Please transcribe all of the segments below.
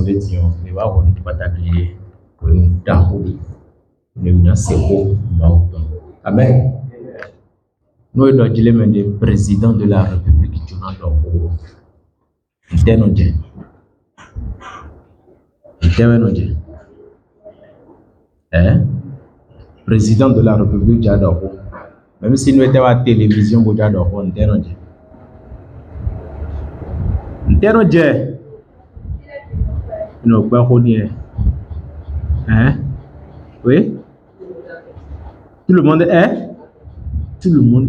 de Dieu, il va avoir une bataille pour nous d'arrouler. Nous c'est beau, amen. Nous devons dire le président de la République du Nord. Président de la République du Nord. Même si nous étions à la télévision, nous avons non, pas revenir. Hein? Oui? Tout le monde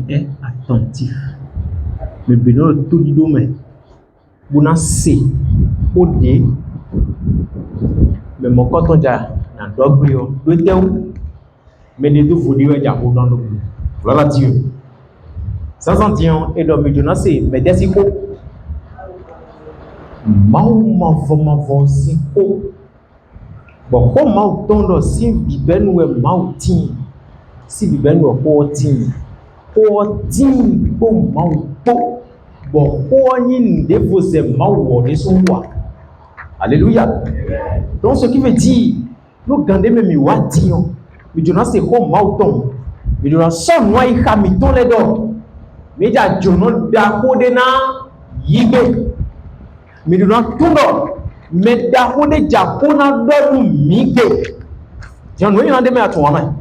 est attentif. Mais Benoît, tout le domaine. Vous n'avez pas de mais mon coton déjà, n'a pas de mais les deux vous dire déjà dans le voilà Dieu. Ça s'entend et donc maintenant c'est mais des quoi ma si ko bon comment ton si biben ou mautin si biben ou potin pour mau bon ni de vous mau de son alléluia. Donc ce qui veut dire nous gardons même wadion mais Jonas c'est comme mauton mais Jonas son moi il hamiton les dos mais ja Jonas da kodena yibe mais nous n'avons tout d'autre. Mais d'abord, les Japonais doivent nous migrer. J'en ai un de mes atomes.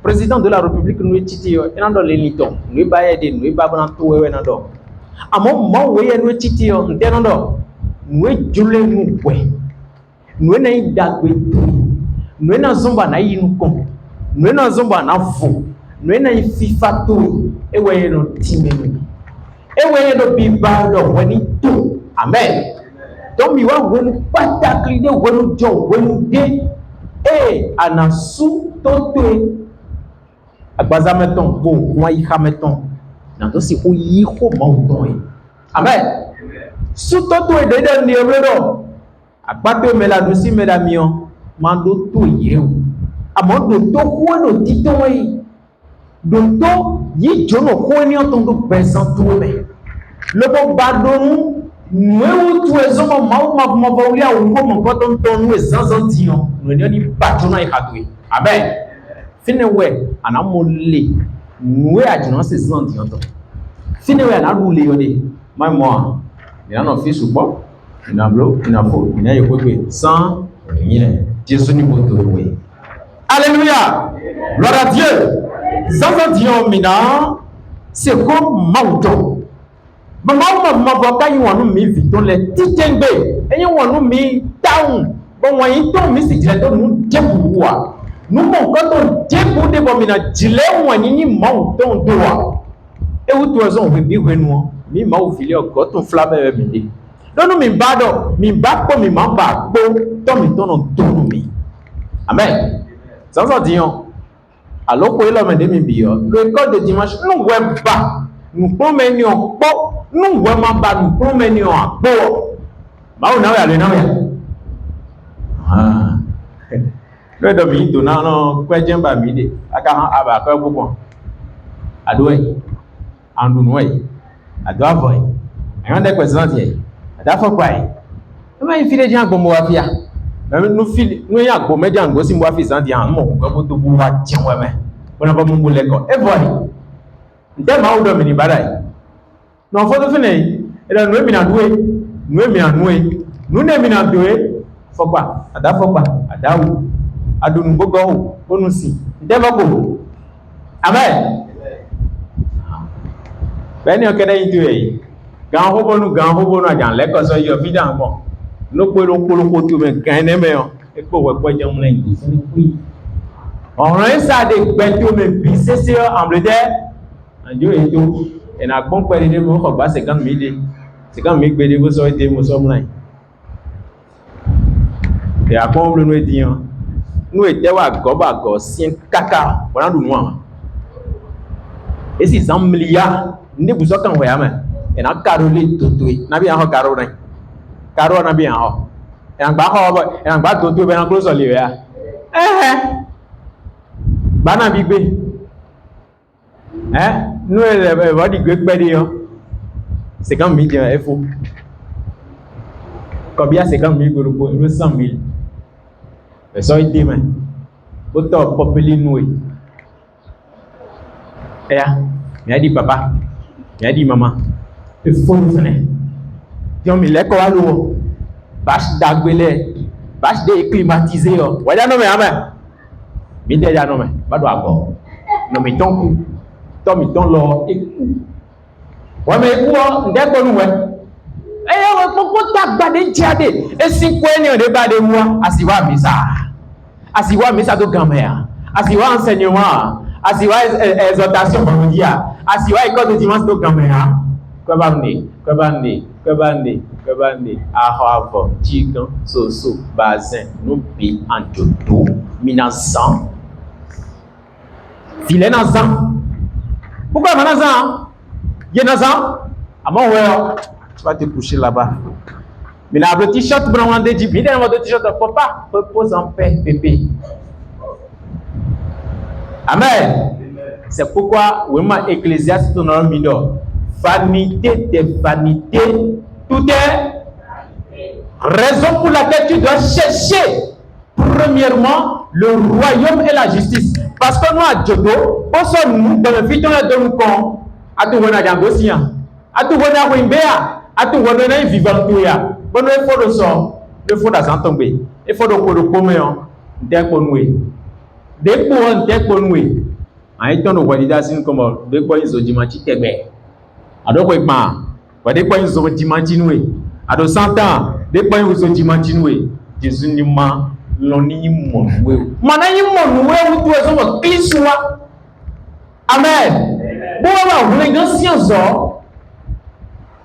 Président de la République, nous est titi, et dans les litons, nous baillons, nous babons tout et nous. À mon moment où nous est titi, nous est julé nous ouais. Nous est d'agwe, nous est zomba na yinukom, nous est zomba na fou, nous est fifa tout et ouais nous timenu. Et ouais nous biba nous wani tout. Amen. Donc, il va vous pataclider, vous job, vous dé, et anasu tote. Agbaza meton, bo, moi y meton. Nanto si ou y ho mauton. Amen. Sous toto et dedans ni obledo. Agbate me la dosi medamion, mando to yeu. Amon do to ko no titon yi. Do to yi jono ko ni otondo present to me. Le bon badon nous tous les hommes ma volia ou mon coton nous zanzantion nous n'y patron et hadoué amen finewe ana molé nous a dit non c'est zanzantion finewe ana roulé yodé moi il en fait sous bon il a blo il a faux il a yoko sans rien Jésus ni boto oui alléluia gloire à Dieu zanzantion mina c'est comme mauton Maman voka yi wanu mi vito le titengbe enye wanu mi down bon wani to mi si jile to nu debu wa nu mo ko to debu de bo mi na jile wani ni mau to do wa e wu to zo we bi hwenu mi ma u fili o ko to flabe we mi de donu mi bado mi ba ko mi ma ba gbo to mi to no to mi amen ça ça dion alors ko elo me de mi bi yo le code de dimanche nu we ba nu promeni o po nous vraiment pas nous promener en beau bah on a allé non ah le domi to na no kwa jemba mi de aka han aba ka gbogbo adoe andu noy ado avoy an de president ye ada fo kwai e ma ifile jan gbo mo wa fia no fili no ya gbo meja ngo si mo wa fi san di an mo ko bo to bu wa jen we me bona ba mo leko e voy nde ma o do mi ni badai non faut te finir et là nous mina doué nous mina noué nous ne mina doué faut pas ada ou adunu gogo onusi ndebako amen beni o kede yitu yi gan hobonu ajan le ko so yo fidan bon no polo ko tu me kan ne me o e ko we ko je mu len ọ̀ràn isa de gbeto me bi sese Angleterre anjo eto et na bon père de mo ba 50 000 gbede go so ite mo so mlan et a bon le no edian no ete wa go sin kaka wona du no et si 100 milliards ne bu so kan ho ya ma et na karo le totoi na bi an ho karo na bi an ho et an gba toto be na close le ya bana bi gbe nous va dire que c'est quand midi il faut Combien 50 000 euros, 100 000. Mais ça, il dit, mais, autant populi noué. Et là, il a dit papa, il a dit maman, il faut nous faire. Tiens, mais les quoi l'eau, bâche d'aguelé, bâche de climatisé, voilà, non, mais, amen. Mais déjà, non, mais, pas de accord. Non, mais ton coup, ton l'or, et coup. Ouais, mais quoi, dès qu'on nous, eh, pourquoi t'as badé tiade? Et si quoi, il y a des badé moi, asiwa misa, asiwa misa de grand-mère, asiwa enseignement, asiwa exhortation mondiale, asiwa école de dimanche de grand-mère. Kwabande, ahava, tigan, soso, bazin, nubi, anjodo, minazan. Filet nazan. Pourquoi manazan? Yenazan? À mon ouais. Tu vas te coucher là-bas. Mais là, le t-shirt blanc de dit, bien dans votre t-shirt, papa, repose en paix, bébé. Amen. C'est pourquoi, vraiment, Ecclésiaste, dans le mineur, vanité des vanités, tout est raison pour laquelle tu dois chercher, premièrement, le royaume et la justice. Parce que nous, à Djodo, on se nous, dans le futur de nous, à tout le monde, à tout le monde, à tout le monde vivant tout ya. Bon, il faut le sort, il faut d'argent tomber, il faut de commun, dès qu'on nous, dès qu'on nous, en étant de validation comme dès qu'on ils ont dimanche tébé. Alors quoi pas, dès qu'on ils ont dimanche noué, à 200 ans, dès qu'on ils ont dimanche noué, Jésus nous m'a l'onni mon noué. Manani mon noué ou tout ça va clissoua. Amen. Bon alors, vous les grands sciences.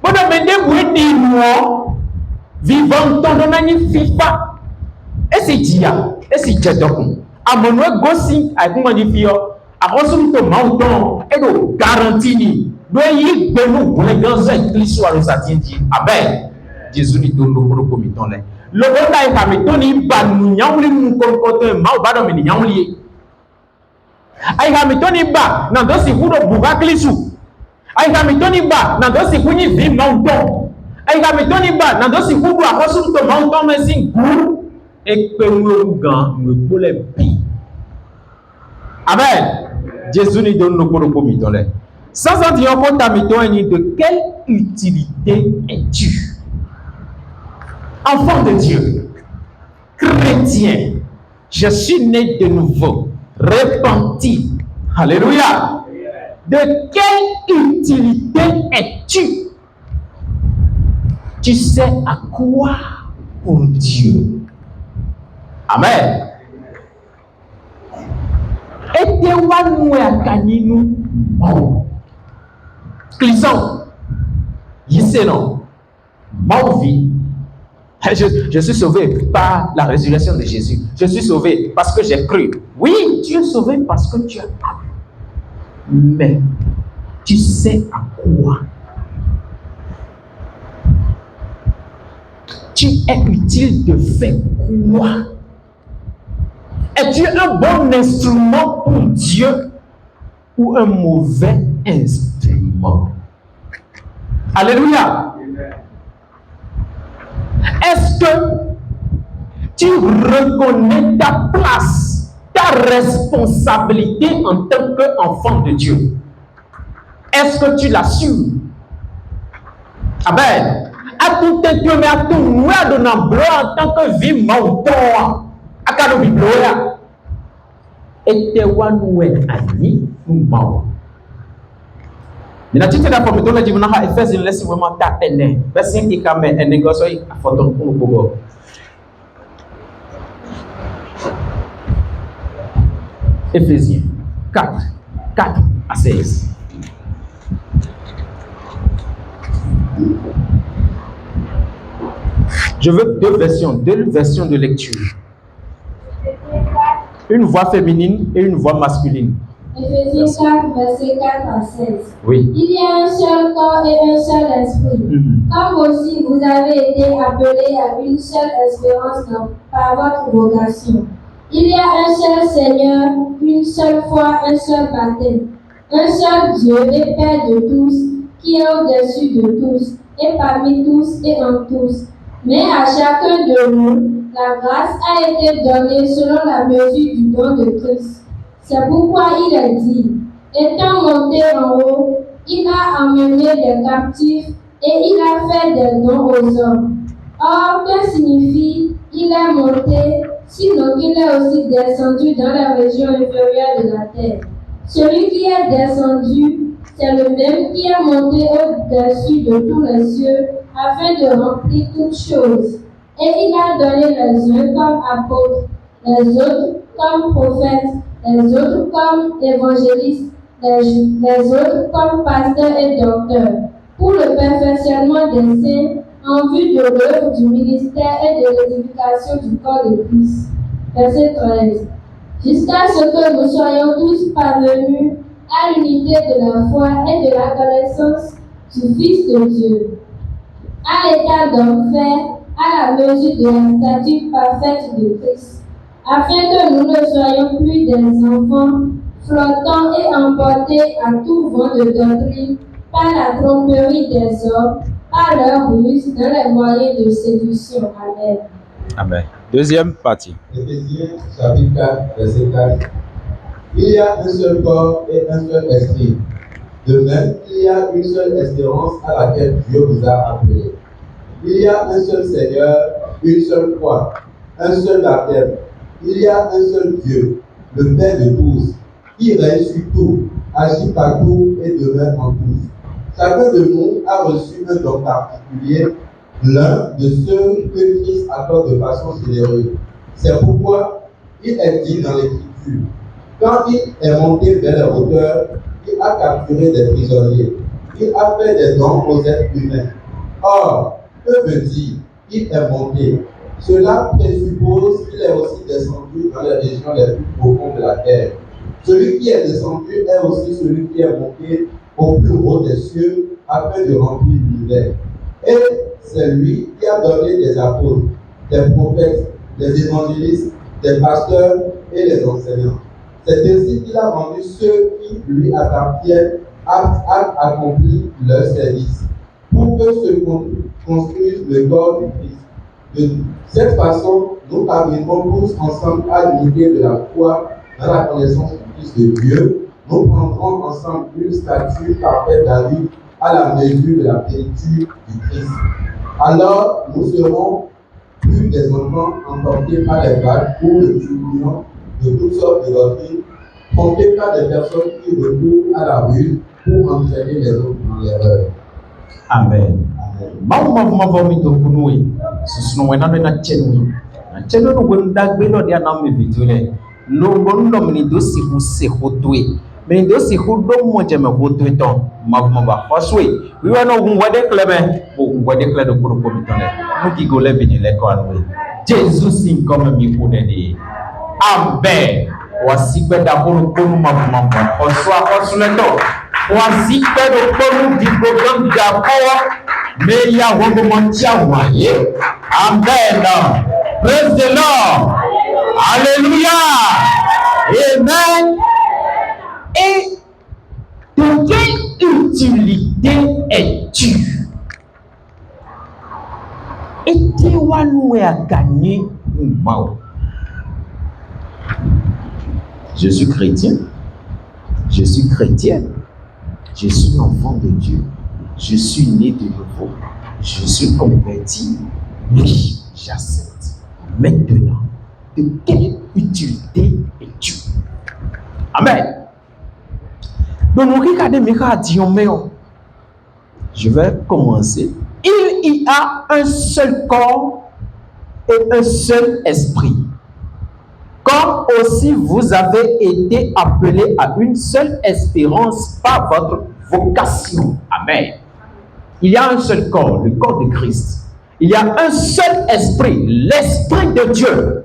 Bon, vous dites moi, vivant ton nom FIFA. Et c'est dia, et c'est jadon. À mon nom, gossi, à comment dire, à ressourcer ton menton, et de garantie, doyez de nous, pour les grands l'histoire de sa tienti. Amen. Jésus nous donne le comité là. Le bon taille par métoni, ban nous yaouli, nous comportons, ma badon, mais yaouli. Aïe, métoni ba, non, donc c'est vous de bouga glissou. Aïe, métoni ba, non, donc c'est vous ni vim menton. Aïe, métoni ba, non, donc c'est vous à ressourcer ton menton, mais c'est goût. Et que nous nous voulons bien. Amen. Jésus nous donne le comité là. Sans en dire encore ta méthode, de quelle utilité es-tu? Enfant de Dieu, chrétien, je suis né de nouveau, repenti. Alléluia. De quelle utilité es-tu? Tu sais à quoi pour Dieu? Amen. Et te wanoué à Kaninu. Clisson. Yissé non. Ma vie. Je suis sauvé par la résurrection de Jésus. Je suis sauvé parce que j'ai cru. Oui, tu es sauvé parce que tu as cru. Mais tu sais à quoi tu es utile de faire quoi? Es-tu un bon instrument pour Dieu ou un mauvais instrument? Alléluia. Est-ce que tu reconnais ta place, ta responsabilité en tant qu'enfant de Dieu? Est-ce que tu l'assures? Amen. À tout Dieu, mais à tout nous, à donner en tant que vie montant, à quand nous et te wanoué ani nous mau. Mais la tête d'abord, mais tu m'as dit, Ephésiens laisse vraiment t'atteindre. Parce qu'il y a un négociant à photo pour nous. Ephésiens 4 à 16. Je veux deux versions de lecture. Une voix féminine et une voix masculine. Ephésiens 4, verset 4 à 16. Oui. Il y a un seul corps et un seul esprit. Comme aussi vous avez été appelés à une seule espérance par votre vocation. Il y a un seul Seigneur, une seule foi, un seul baptême. Un seul Dieu et Père de tous, qui est au-dessus de tous, et parmi tous et en tous. Mais à chacun de nous, la grâce a été donnée selon la mesure du don de Christ. C'est pourquoi il est dit, étant monté en haut, il a emmené des captifs et il a fait des dons aux hommes. Or, que signifie il est monté, sinon qu'il est aussi descendu dans la région inférieure de la terre? Celui qui est descendu, c'est le même qui est monté au-dessus de tous les cieux, afin de remplir toutes choses. Et il a donné les uns comme apôtres, les autres comme prophètes, les autres comme évangélistes, les autres comme pasteurs et docteurs, pour le perfectionnement des saints, en vue de l'œuvre du ministère et de l'édification du corps de Christ. Verset 13. Jusqu'à ce que nous soyons tous parvenus à l'unité de la foi et de la connaissance du Fils de Dieu, à l'état d'homme fait, à la mesure de la stature parfaite de Christ, afin que nous ne soyons plus des enfants flottants et emportés à tout vent de doctrine par la tromperie des hommes, par leur ruse dans les moyens de séduction. Amen. Amen. Deuxième partie. Éphésiens chapitre 4, verset 4. Il y a un seul corps et un seul esprit. De même, il y a une seule espérance à laquelle Dieu vous a appelés. Il y a un seul Seigneur, une seule foi, un seul baptême. Il y a un seul Dieu, le Père de tous, qui règne sur tout, agit partout et demeure en tous. Chacun de nous a reçu un don particulier, l'un de ceux que Christ accorde de façon généreuse. C'est pourquoi il est dit dans l'Écriture, quand il est monté vers les hauteurs, il a capturé des prisonniers, il a fait des dons aux êtres humains. Or, que veut dire il est monté? Cela présuppose qu'il est aussi descendu dans les régions les plus profondes de la terre. Celui qui est descendu est aussi celui qui est monté au plus haut des cieux afin de remplir l'univers. Et c'est lui qui a donné des apôtres, des prophètes, des évangélistes, des pasteurs et les enseignants. C'est ainsi qu'il a rendu ceux qui lui appartiennent à accomplir leur service, pour que se construise le corps du Christ. De cette façon, nous parviendrons tous ensemble à l'unité de la foi dans la connaissance du Fils de Dieu. Nous prendrons ensemble une stature parfaite d'David à la mesure de la plénitude du Christ. Alors, nous serons plus des enfants emportés par les vagues ou le tourbillon de toutes sortes de doctrines, trompés par des personnes qui recourent à la ruse pour entraîner les autres dans l'erreur. Amen. Jésus comme mi kuneni. Amen. Voici que d'abord nous mavuma reçoit le temps. Voici que le ponu dibogan d'abord mais ya womantia waye. Amen. Praise the Lord. Alléluia. Amen. Et de quelle utilité es-tu? Et tu vas nous gagner ou pas? Je suis chrétien, je suis chrétienne, je suis enfant de Dieu, je suis né de nouveau, je suis converti, oui, j'accepte. Maintenant, de quelle utilité es-tu? Amen. Donc, nous regardons mes radios. Je vais commencer. Il y a un seul corps et un seul esprit. Comme aussi vous avez été appelés à une seule espérance par votre vocation. Amen. Il y a un seul corps, le corps de Christ. Il y a un seul esprit, l'esprit de Dieu,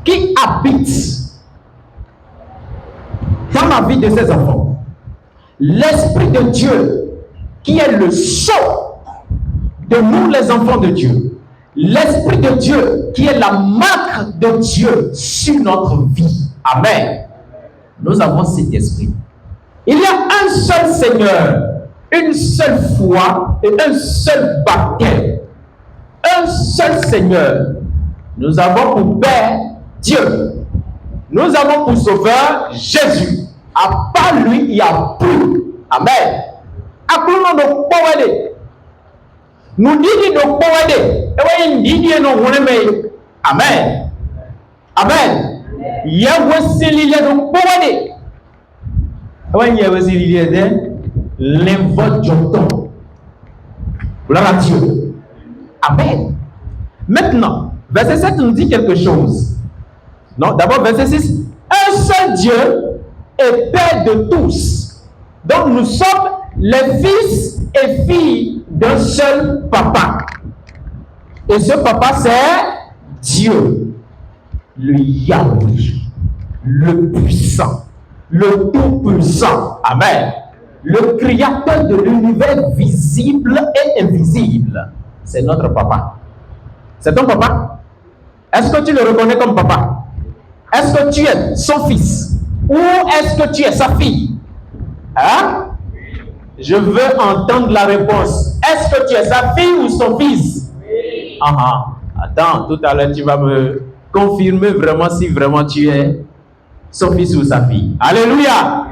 qui habite dans la vie de ses enfants. L'esprit de Dieu, qui est le sceau de nous les enfants de Dieu. L'Esprit de Dieu qui est la marque de Dieu sur notre vie. Amen. Nous avons cet esprit. Il y a un seul Seigneur, une seule foi et un seul baptême. un seul Seigneur. Nous avons pour Père Dieu. Nous avons pour Sauveur Jésus. À part lui, il n'y a plus. Amen. Appelons nos poètes. Nous disons nos poètes. Et nous disons nos poètes. Amen. Amen. Yahweh c'est l'île nos poètes. Et Yahweh c'est l'île de l'invoque Joton. Gloire à Dieu. Amen. Maintenant, verset 7 nous dit quelque chose. Non, d'abord verset 6. Un seul Dieu est Père de tous. Donc nous sommes les fils et filles d'un seul papa. Et ce papa c'est Dieu, le Yahweh, le puissant, le tout-puissant. Amen. Le créateur de l'univers visible et invisible. C'est notre papa. C'est ton papa? Est-ce que tu le reconnais comme papa? Est-ce que tu es son fils? Ou est-ce que tu es sa fille? Hein? Je veux entendre la réponse. Est-ce que tu es sa fille ou son fils? Oui. Attends, tout à l'heure tu vas me confirmer vraiment si vraiment tu es son fils ou sa fille. Alléluia.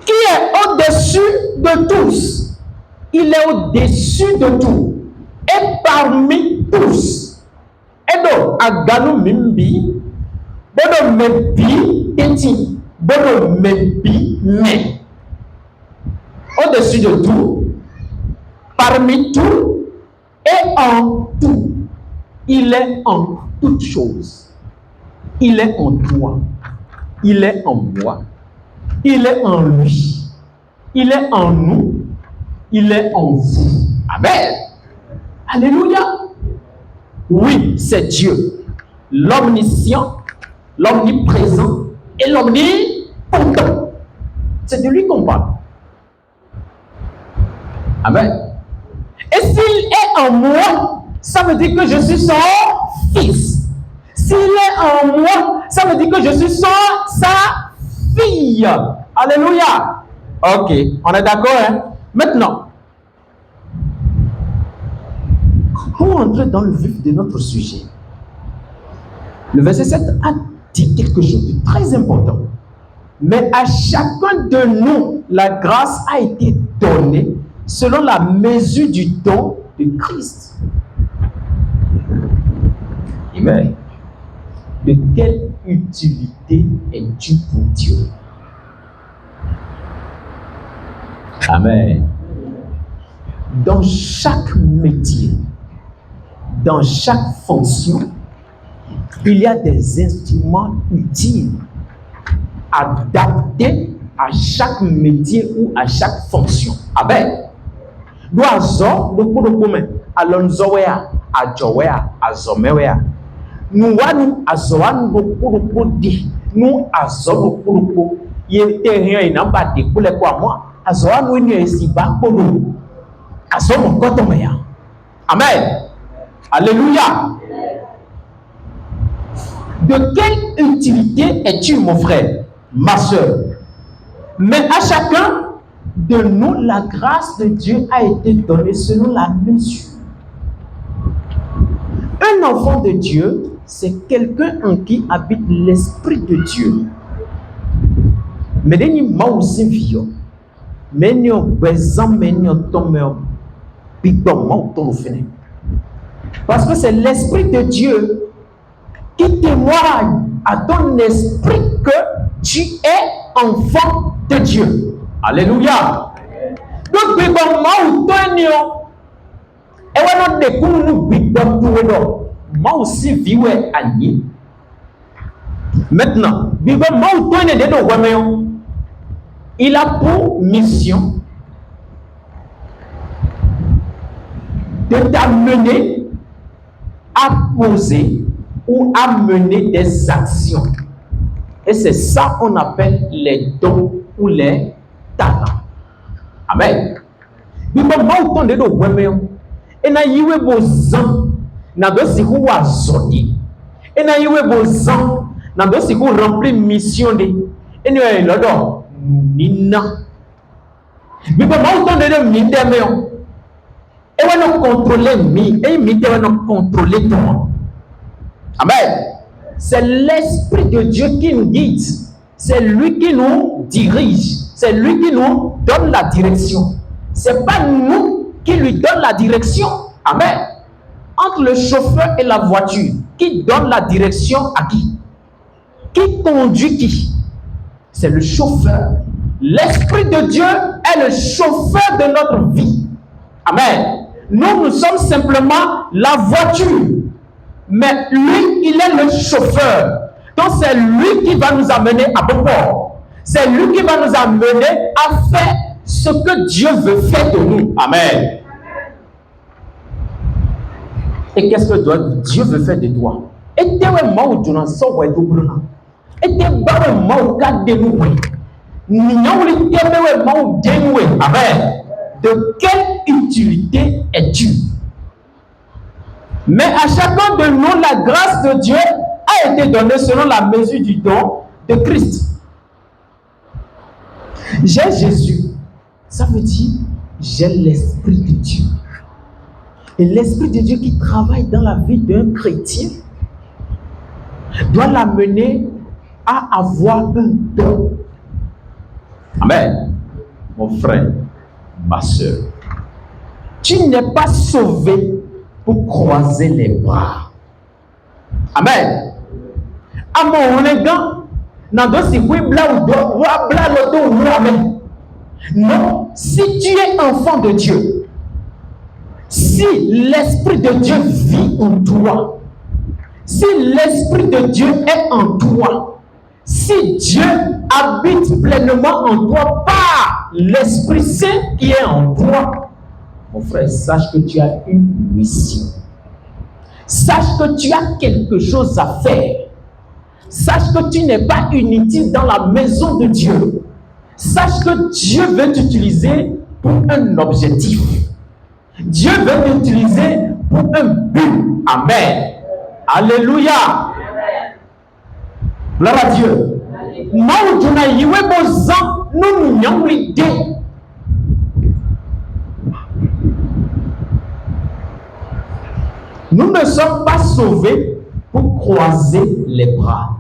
Qui est au-dessus de tous? Il est au-dessus de tout. Et parmi tous. Et donc, Agano Mimbi, Bono Mepi, Eti, Bono Mepi, Mais. Au-dessus de tout, parmi tout et en tout. Il est en toutes choses. Il est en toi. Il est en moi. Il est en lui. Il est en nous. Il est en vous. Amen. Alléluia. Oui, c'est Dieu. L'omniscient, l'omniprésent et l'omnipotent. C'est de lui qu'on parle. Amen. Et s'il est en moi, ça veut dire que je suis son fils. S'il est en moi, ça veut dire que je suis sa fille. Alléluia. Ok, on est d'accord, hein? Maintenant, pour entrer dans le vif de notre sujet, le verset 7 a dit quelque chose de très important. Mais à chacun de nous, la grâce a été donnée selon la mesure du don de Christ. Amen. De quelle utilité es-tu pour Dieu? Amen. Dans chaque métier, dans chaque fonction, il y a des instruments utiles adaptés à chaque métier ou à chaque fonction. Amen. Nous avons beaucoup de alonzoea, ajowea, azomewea. Nous avons beaucoup de nous avons beaucoup il était rien, il n'a pas de pour les quoi moi. Azoa nous n'y ici pas pour nous. Azomo kotomea. Amen. Alléluia. De quelle utilité es-tu, mon frère, ma soeur? Mais à chacun de nous, la grâce de Dieu a été donnée selon la mesure. Un enfant de Dieu, c'est quelqu'un en qui habite l'Esprit de Dieu. Mais les gens aussi vieux, mais ils ont besoin de parce que c'est l'Esprit de Dieu qui témoigne à ton esprit que tu es enfant de Dieu. Alléluia. Donc, maintenant, il a pour mission de t'amener à poser ou à mener des actions. Et c'est ça qu'on appelle les dons ou les talents. Amen. Et na yiwe bozan na dosi ku wazodi. Et na yiwe bozan na dosi ku remplir mission de. Et nous lodo nina. Bibo mauton de mindemeo. Et on a contrôlé mi, et mi on a contrôlé toi. Amen. C'est l'Esprit de Dieu qui nous guide. C'est lui qui nous dirige. C'est lui qui nous donne la direction. C'est pas nous qui lui donne la direction. Amen. Entre le chauffeur et la voiture, qui donne la direction à qui? Qui conduit qui? C'est le chauffeur. L'Esprit de Dieu est le chauffeur de notre vie. Amen. Nous sommes simplement la voiture. Mais lui, il est le chauffeur. Donc c'est lui qui va nous amener à bon port. C'est lui qui va nous amener à faire ce que Dieu veut faire de nous. Amen. Et qu'est-ce que Dieu veut faire de toi? Et tu es mort de nous, so ouais double. Et tu es mort de nous. Amen. De quelle utilité es-tu? Mais à chacun de nous, la grâce de Dieu a été donnée selon la mesure du don de Christ. J'ai Jésus. Ça veut dire, j'ai l'Esprit de Dieu. Et l'Esprit de Dieu qui travaille dans la vie d'un chrétien doit l'amener à avoir un don. Amen. Mon frère, ma soeur, tu n'es pas sauvé pour croiser les bras. Amen. Non, si tu es enfant de Dieu, si l'Esprit de Dieu vit en toi, si l'Esprit de Dieu est en toi, si Dieu habite pleinement en toi par l'Esprit Saint qui est en toi, mon frère, sache que tu as une mission. Sache que tu as quelque chose à faire. Sache que tu n'es pas inutile dans la maison de Dieu. Sache que Dieu veut t'utiliser pour un objectif. Dieu veut t'utiliser pour un but. Amen. Alléluia. Gloire à Dieu. Nous ne sommes pas sauvés pour croiser les bras,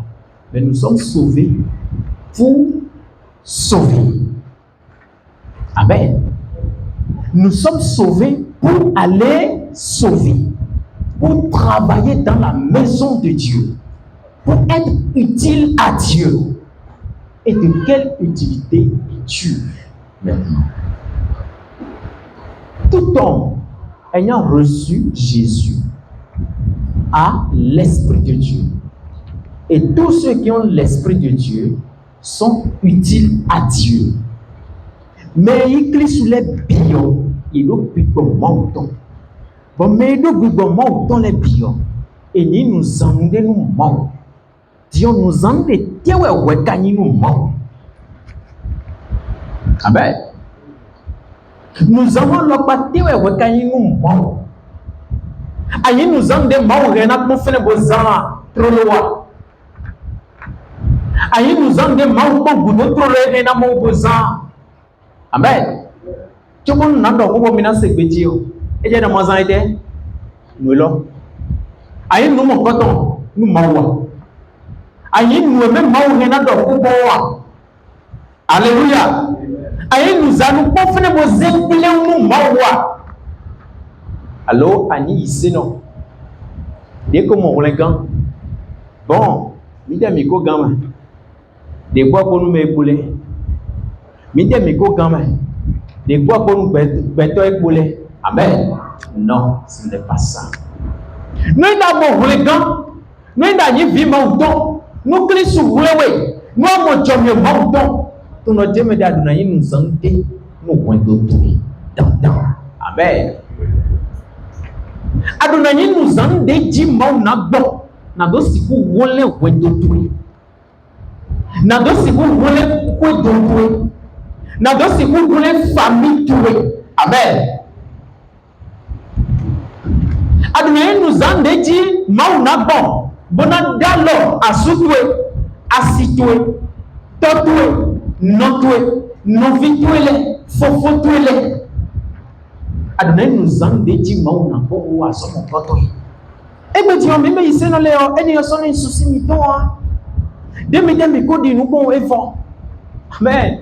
mais nous sommes sauvés pour sauver. Amen. Nous sommes sauvés pour aller sauver, pour travailler dans la maison de Dieu, pour être utile à Dieu. Et de quelle utilité es-tu maintenant? Tout homme ayant reçu Jésus a l'Esprit de Dieu. Et tous ceux qui ont l'Esprit de Dieu sont utiles à Dieu. Mais il clique sur les biens, il doit piquer montant. Bon, mais il doit piquer montant les biens. Et nous en nous morts. Dieu nous en dit, nous morts. Amen. Nous avons le pâté nous morts. Aïe nous en des morts, renat nous fait le besoin trop loin. Aïe nous en des morts, beaucoup de trop loin, mon besoin. Amen. Tu peux nous n'en donner pas maintenant c'est petit. Et j'ai demandé à aider. Nous l'avons. Aïe nous mon coton, nous morts. Aïe nous même morts, renat nous pour. Alléluia. Aïe nous allons pas faire le besoin, nous morts. Alors, Annie, ici, non. Dès que mon relégant, bon, mide miko gamin. Des bois pour nous m'épauler. Mide miko gamin. Des bois pour nous béton épauler. Amen. Non, ce n'est pas ça. Nous n'avons relégant. Nous n'avons vu mon don. Nous clés sur le nous avons jamais mon don. Tout notre Dieu me dit, nous en dit, nous pouvons tout. Amen. Adonai nous en dit mon nabo, nado si vous voulez wedotoué, nado si vous voulez wedotoué, nado si vous voulez famille toué. Amen. Adonai nous en dit mon nabo, bonadalo asutoué, asitoué, totoué, notoué, novitoué, fofotoué. Adonai nous en dédie mauna pour ou à son poteau. Et me dit, mais il s'est nommé, et il s'en est souci, mi toi. De me dire, mais qu'on dit, nous pouvons effort. Amen.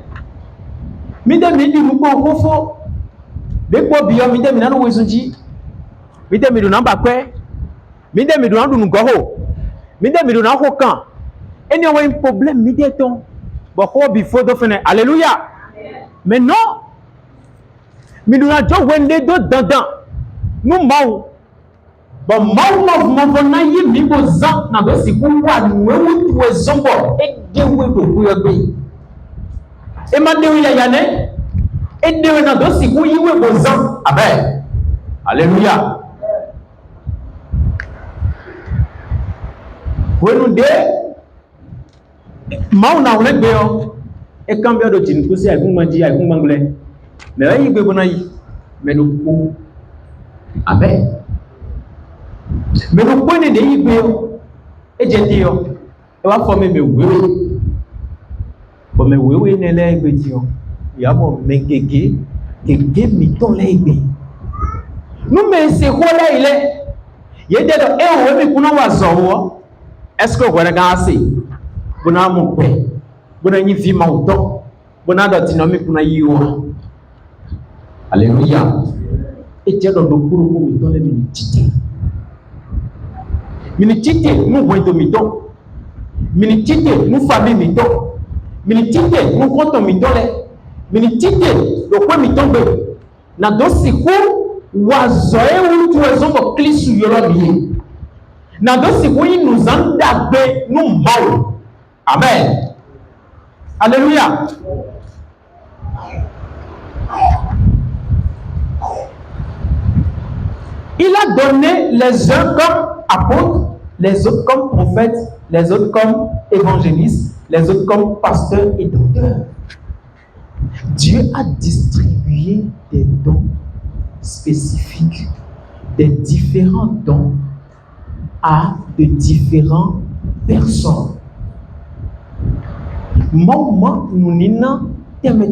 Mi de mi di nous pouvons confort. De quoi bien, mi de mi n'en ouvre dit. Mi de mi du n'amba quoi. Mi de mi du n'en goho. Mi de mi du n'en hokan. Et il y a un problème, mi de ton. Bon, before de finir. Alléluia. Mais non. Mi du n'en jo wende do dandan. Nous mau. Bon, mau na vona yi mi bo zan na be si ku wa nu ewu tu ezombo. E de we do ku yobe. Et maintenant, il y a yane. Et de na do si ku yi we bo zan. Amen. Alléluia. Wenu de mau na wole gbe yo. E kan bi o do tin ku si ai fun manji ai fun mangle. Me wa yi gbe bona yi. Me no ku. Amen. Me no ku ni de yi gbe yo. E je ti yo. E wa fo me wewe. Bon me wewe ne le gbe ti yo. Ya mo me gege mi ton le gbe. Nu me se ko le ile. Ye de do e o mi kuno wa zo wo. Est-ce que vous avez assez? Vous avez mon père. Vous avez une vie mauton. Vous avez une dynamique pour vous. Alléluia. Et tiens dans le cours pour me donner une petite. Une petite, nous voyons miton. Une petite, nous famille miton. Une petite, nous comptons miton. Une petite, le quoi miton. Na dosi ku wazoe ou tu es en cliché sur le na dosi ku nous en dagbe nous mau. Amen. Alléluia. Il a donné les uns comme apôtres, les autres comme prophètes, les autres comme évangélistes, les autres comme pasteurs et docteurs. Dieu a distribué des dons spécifiques, des différents dons à de différentes personnes. Maman, nous nina teme.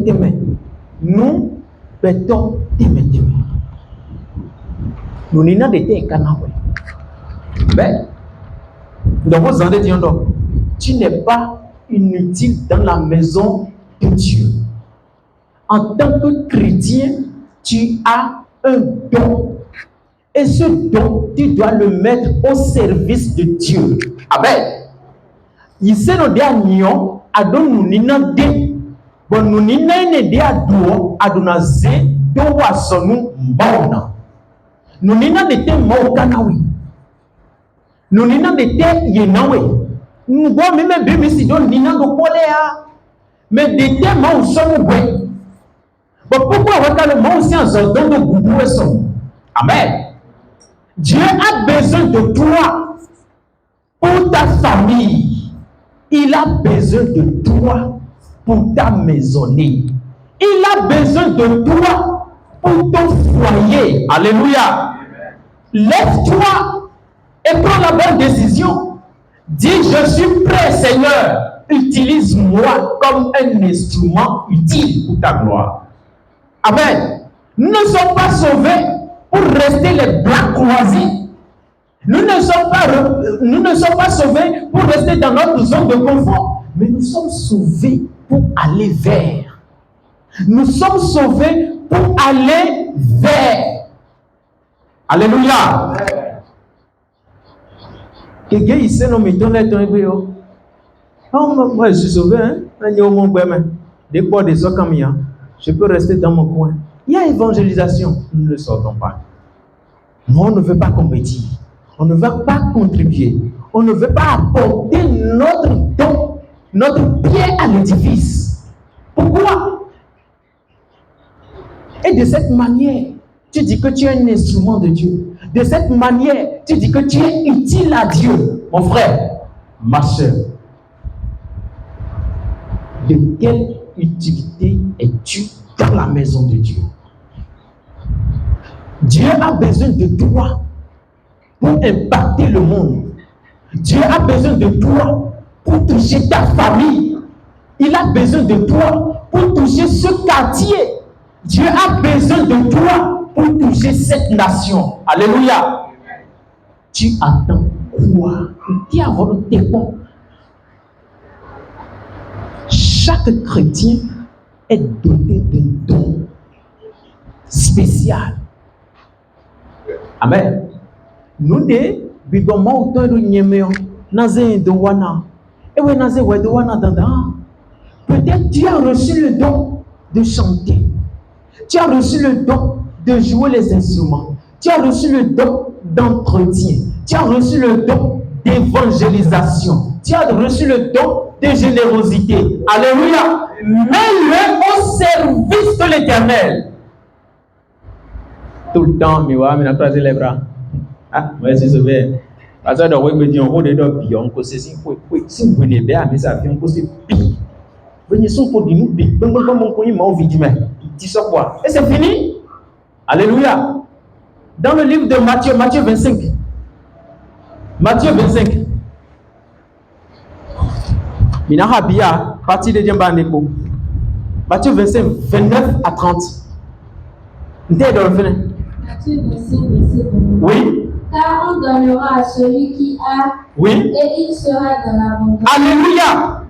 Nous béton teme. Nous nina de te kanawe. Mais, dans vos années, tu n'es pas inutile dans la maison de Dieu. En tant que chrétien, tu as un don. Et ce don, tu dois le mettre au service de Dieu. Amen. Il s'est dit à Nyon, à don nous nina de, bon nous nina ne de à duo, à donaze, do wasonu mbona. Nous nina de te mokanawi. Nous nina de te yenawe. Nous bon même bébé si don nina do polea. Mais de te ma usonu we. Bon pourquoi wakalo ma aussi en zondon de goubou et son. Amen. Dieu a besoin de toi pour ta famille. Il a besoin de toi pour ta maisonnée. Il a besoin de toi pour ton foyer. Alléluia. Lève-toi et prends la bonne décision. Dis, je suis prêt, Seigneur. Utilise-moi comme un instrument utile pour ta gloire. Amen. Nous ne sommes pas sauvés pour rester les bras croisés. Nous ne sommes pas sauvés pour rester dans notre zone de confort, mais nous sommes sauvés pour aller vers. Nous sommes sauvés pour aller vers. Alléluia. Quelqu'un ici non mais donne ton ébrio. Moi je suis sauvé hein. Des fois des autres comme je peux rester dans mon coin. Il y a évangélisation. Nous ne sortons pas. Nous, on ne veut pas compétir. On ne veut pas contribuer. On ne veut pas apporter notre don, notre pierre à l'édifice. Pourquoi? Et de cette manière, tu dis que tu es un instrument de Dieu. De cette manière, tu dis que tu es utile à Dieu. Mon frère, ma soeur, de quelle utilité es-tu dans la maison de Dieu? Dieu a besoin de toi pour impacter le monde. Dieu a besoin de toi pour toucher ta famille. Il a besoin de toi pour toucher ce quartier. Dieu a besoin de toi pour toucher cette nation. Alléluia. Tu attends quoi? Qui a volonté bon? Chaque chrétien est doté d'un don spécial. Amen. Nous des bidons autant de nyemeo nazé de wana. Et ouais nazé ouais de wana dada. Peut-être tu as reçu le don de chanter. Tu as reçu le don de jouer les instruments. Tu as reçu le don d'entretien. Tu as reçu le don d'évangélisation. Tu as reçu le don de générosité. Alléluia. Mets-le au service de l'Éternel. Tout le temps, mais ouais, mais croisé les bras. Ah, ouais, c'est sauvé. Parce que oui, me dit on va de bien, que c'est si vous venez bien, mais ça vient que c'est pire. Venez sur pour dire nous, bon, mon coin, m'a envie de mettre. Il dit ça quoi? Et c'est fini. Alléluia. Dans le livre de Matthieu 25. Matthieu 25. Minahabia, partie de Djambandeko. Matthieu 25, 29 à 30. Matthieu 25, verset 29. Oui. Car on donnera à celui qui a, oui, et il sera dans l'abondance. Alléluia.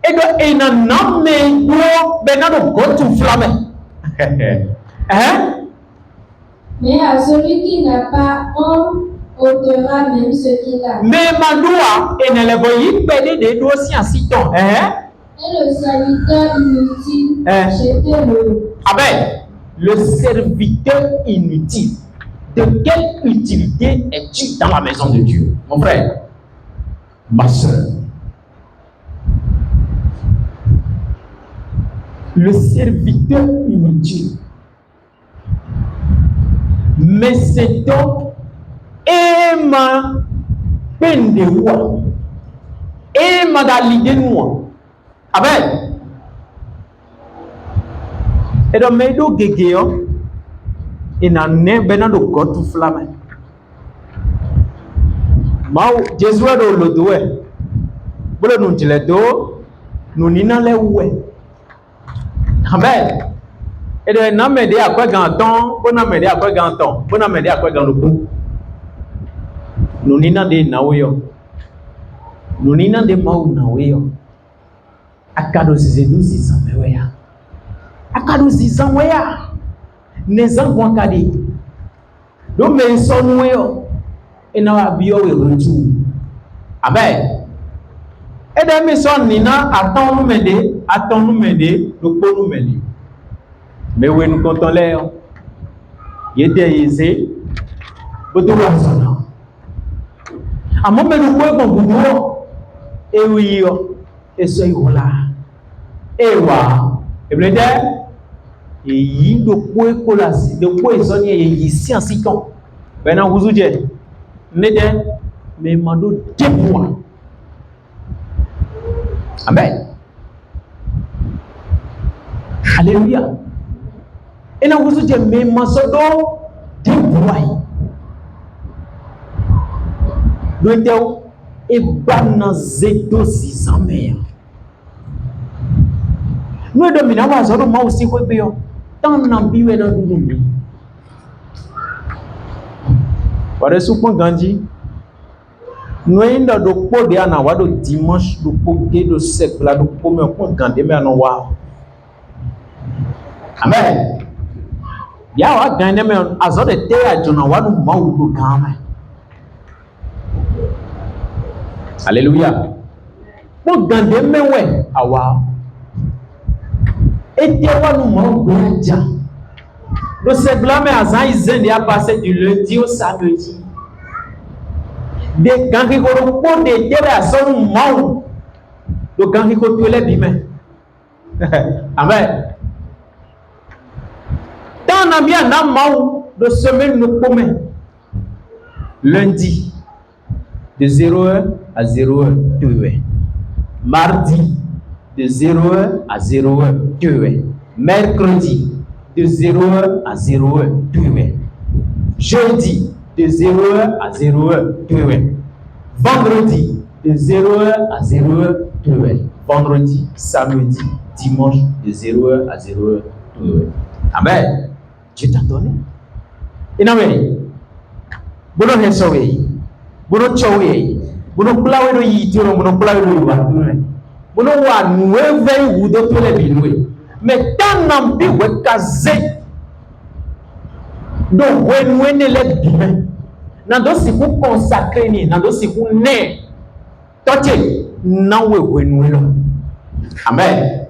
Et donc, il n'en met pas go to flamme. Hein? Mais à celui qui n'a pas, on ôtera même ce qu'il a. Mais Manoua, et ne le voyez pas des dossiers en citant. Hein? Et le serviteur inutile, jetez-le. Amen. Le serviteur inutile. De quelle utilité es-tu dans la maison de Dieu, mon frère, ma soeur? Le serviteur inutile. Mais c'est donc Emma Pendewa. Emma Dalidenoua. Amen. Et donc, Medo Gegeo. Et n'a pas de gotu flamme. Mau Jésus a le doué. Bolo nous dit le dos, nous n'ina le oué. Amen. Et de n'a m'aider à quoi ganton, on a m'aider à quoi ganton, on a m'aider à quoi ganton. Nous n'ina de naoyo. Nous n'ina de mau naoyo. Akado zizedou zizamweya. Akado zizamweya. Nezan wankadi do me sonweyo ina biyo we rutu amen e de me son nina aton nou mede do po nou mede me we nou konton le yo yede yeze bodo wa sona amo me nou ko kon gudo e wi yo e so ihola e wa e blede et il de quoi colas de quoi ils ont ici en si temps ben on vous dit n'était mais mando deux mois amen alléluia et on vous dit mais masodo deux mois le théo et banazedo 6 ans mais nous dominons à zéro moi aussi quoi bien tant n'ambiwe dans le monde. Par exemple, Gandhi, nous avons des pots de anawa de dimanche, de poté de sec, là, de pomme, on Gandhi, mais on voit. Amen. Ya wa Gandhi, mais à zéro de terre, à Jonawa, nous m'avons de gamin. Alléluia. Pour Gandhi, mais ouais, awa. Et Dieu nous manque bien. Le segment à Zaïzen a passé du lundi au samedi. Des gangs qui ont des Dieu à son mort. Le gang qui ont les bimens. Amen. Tant on a mis un homme de semaine nous commet. Lundi de 0h à 0h 2h. Mardi de 0h à 0h 2h. Mercredi de 0h à 0h 2h. Jeudi de 0h à 0h 2h. Vendredi de 0h à 0h 2h. Vendredi, samedi, dimanche de 0h à 0h 2h. Amen. Dieu t'a donné. Iname. Bono hesowe. Bono chowe. Bono plawe do yitiro, bono plawe do yuwa. Bono wa nueve wudo tole binwe. Mais tant n'en bi wekaze. Do wenwene le bime. Nando siku consacré ni, nando siku ne. Toche, nawe wenwelo. Amen.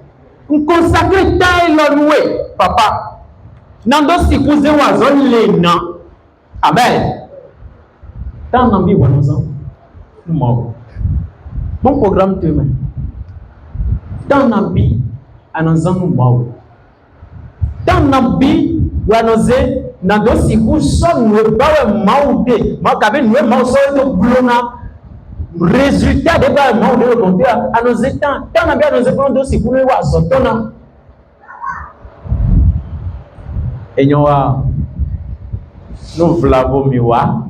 Consacré ta elonwe, papa. Nando siku ze wazon le na. Amen. Tant n'en bi wanozan. Bon programme te met. Tant n'en bi anozan nou tant n'en bi wanoze. Nando siku son we bawe maude makabe nwe mauso to blona résultat de ba maude le compter à nos états tant na bien nos états siku we wa sotona enyoa no vlavo miwa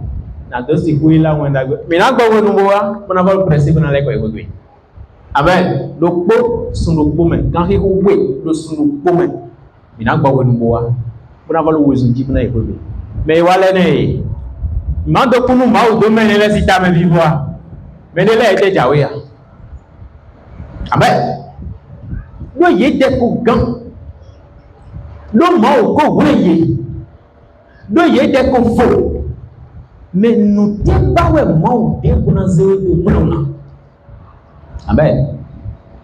nando siku ila wenda mina gbo wonu boa mona ba presse ko na le ko egwe amen lo po sun lo po men kan ri ko we lo sun lo po men mina gbo wonu boa pour avoir le besoin de na école mais wala ne mando kumu mau do men le sita me vivre mais ne le était jawe ya amen lo yete ko gan lo mau ko weye lo yete ko fo mais nous te ba we mau de ko na zero de blona amen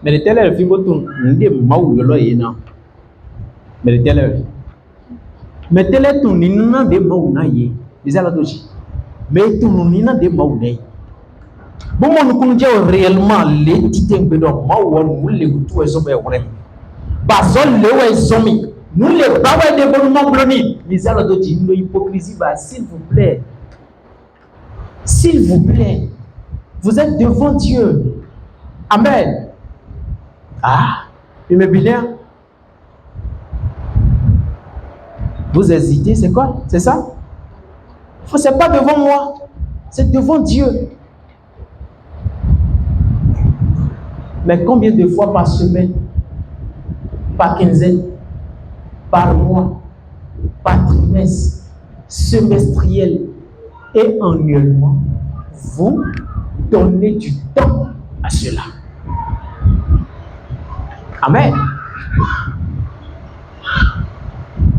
mais le tele fi boton ndi mau yo lo yena mais le tele mais tel est ton nina de maunaye les aladoji mais ton nina de maunaye bon mon kunje réellement les titembe do mawo nous les tout ezo be wore bazol le we zomi nous les bawa de bonnement bloni les aladoji no hypocrisie ba s'il vous plaît vous êtes devant Dieu amen ah il me bien. Vous hésitez, c'est quoi? C'est ça? C'est pas devant moi, c'est devant Dieu. Mais combien de fois par semaine, par quinzaine, par mois, par trimestre, semestriel et annuellement, vous donnez du temps à cela? Amen.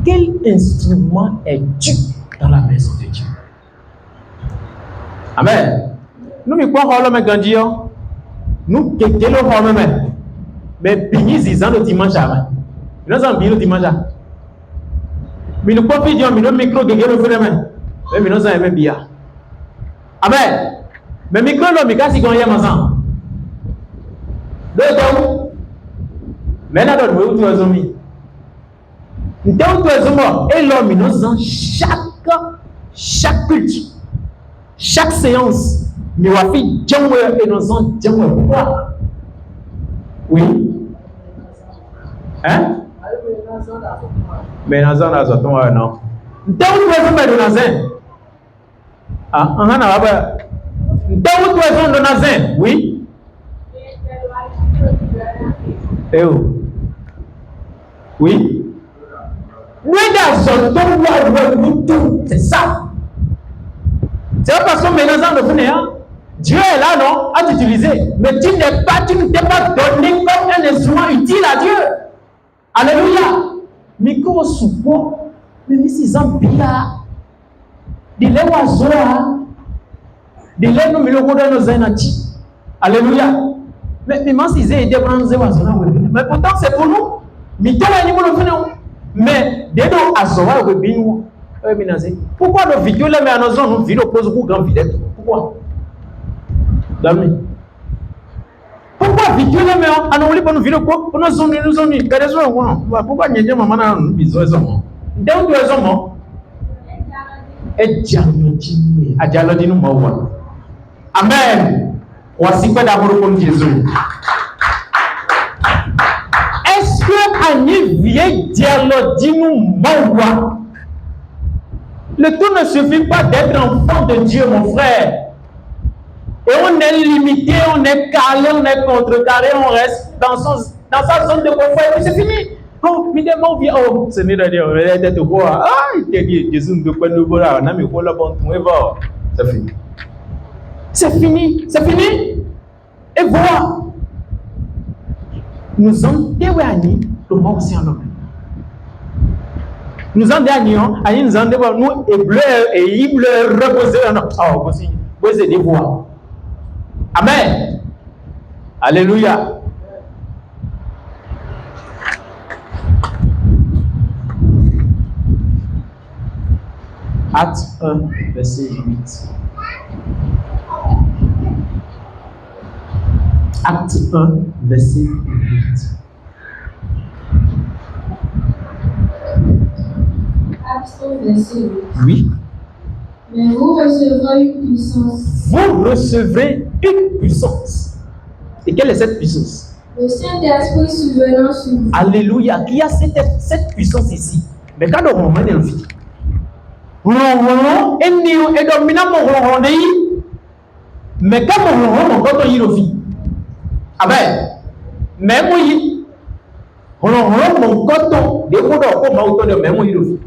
Quel instrument es-tu dans la maison de Dieu? Amen. Nous ne pouvons pas le grandir. Nous quittons le roi même. Mais ils ont le dimanche avant. Nous avons le dimanche. Mais nous pouvons dire, mais nous micro de le frère même. Mais nous avons même bien. Amen. Mais micro le micro si qu'on y a maintenant. Deux mais là dans le où tu as mis. Donc, et l'homme, nous avons chaque culte, chaque séance, nous avons fait et nous avons quoi? Oui. Hein? Mais nous avons non. Donc, nous avons ah, on a pas. Donc, nous avons oui. Et où? Oui. C'est ça. C'est pas parce que maintenant, Dieu est là, non, à t'utiliser. Mais tu ne t'es pas donné comme un instrument utile à Dieu. Alléluia. Mais comment support, mais si ils ont bien, de l'oiseau, de l'homme, le nos énergies. Alléluia. Mais si ils étaient dans les oiseaux, mais pourtant c'est pour nous. Mais tu as un mais dès que Azoa est bien, pourquoi nos vidéos là, mais à nos zones, nous vidéos posent beaucoup grand vidéo. Pourquoi? Pourquoi vidéo là, mais à nos livres, nous vidéos pour nos zones, nous zones, pourquoi n'y a pas maman nous bisous? Dès que tu es homme, et dialogue, à dialogue nous m'envoie. Amen. Voici quoi d'abord pour Jésus. Est-ce que Annie vient dialogue nous m'envoie? Le tout ne suffit pas d'être enfant de Dieu, mon frère. Et on est limité, on est calé, on est contrecarré, on reste dans sa zone de confort et puis c'est fini. Oh, mais demain, vient. Oh, c'est mieux de dire, on va être au bois. Ah, il t'a dit, Jésus ne peut pas nous voir. On a mis quoi là, bon, tout est bon. C'est fini. C'est fini. C'est fini. Et voilà. Nous en déwani, le monde aussi en homme. Nous en dernions, nous en déwani, nous et bleu et il bleu reposer en homme. Oh, aussi, vous êtes des voix. Amen. Alléluia. Acte 1, verset 8. Acte 1, verset 8. Acte 1, verset 8. Oui. Mais vous recevrez une puissance. Vous recevrez une puissance. Et quelle est cette puissance? Le Saint-Esprit survenant sur vous. Alléluia. Qui a cette puissance ici? Mais quand on remet dans le vie, mais quand on quand on y le vit, amen. Même oui, on mon coton, des fois on m'a autant de même oui le vit.